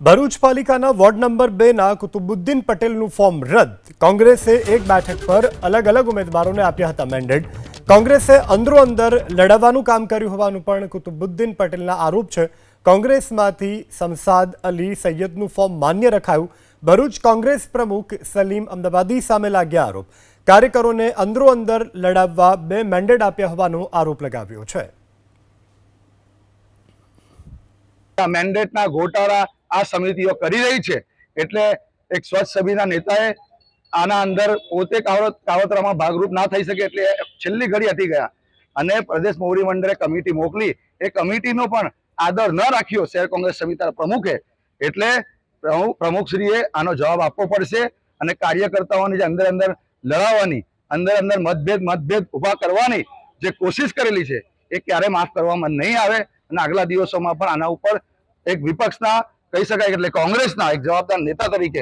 ભરૂચ પાલિકાના ward number 2 ના કુતુબુદ્દીન પટેલનું ફોર્મ રદ. કોંગ્રેસે એક બેઠક પર અલગ અલગ ઉમેદવારોને આપ્યા હતા મેન્ડેટ. કોંગ્રેસે અંદરો-અંદર લડાવવાનું કામ કર્યું હોવાનું પણ કુતુબુદ્દીન પટેલના આરોપ છે. કોંગ્રેસમાંથી શમસાદ અલી સૈયદનું ફોર્મ માન્ય રખાયું. ભરૂચ કોંગ્રેસ પ્રમુખ સલીમ અમદાવાદી સામે લાગ્યા આરોપ. કાર્યકરોને અંદરો-અંદર લડાવવા 2 મેન્ડેટ આપ્યા હોવાનો આરોપ લગાવ્યો છે. મેન્ડેટના ગોટાળા આ સમિતિઓ કરી રહી છે, એટલે એક સ્વચ્છ સભ્યના નેતાએ આના અંદર પોતે કાવતરામાં ભાગરૂપ ના થઈ શકે એટલે છેલ્લી ઘડી હટી ગયા અને પ્રદેશ મોવડી મંડળે કમિટી મોકલી. એ કમિટીનો પણ આદર ન રાખ્યો શહેર કોંગ્રેસ સમિતિના પ્રમુખે, એટલે પ્રમુખશ્રીએ આનો જવાબ આપવો પડશે અને કાર્યકર્તાઓની જે અંદર લડાવવાની, અંદર મતભેદ ઉભા કરવાની જે કોશિશ કરેલી છે એ ક્યારે માફ કરવામાં નહીં આવે અને આગલા દિવસોમાં પણ આના ઉપર એક વિપક્ષના કહી શકાય એટલે કોંગ્રેસના એક જવાબદાર નેતા તરીકે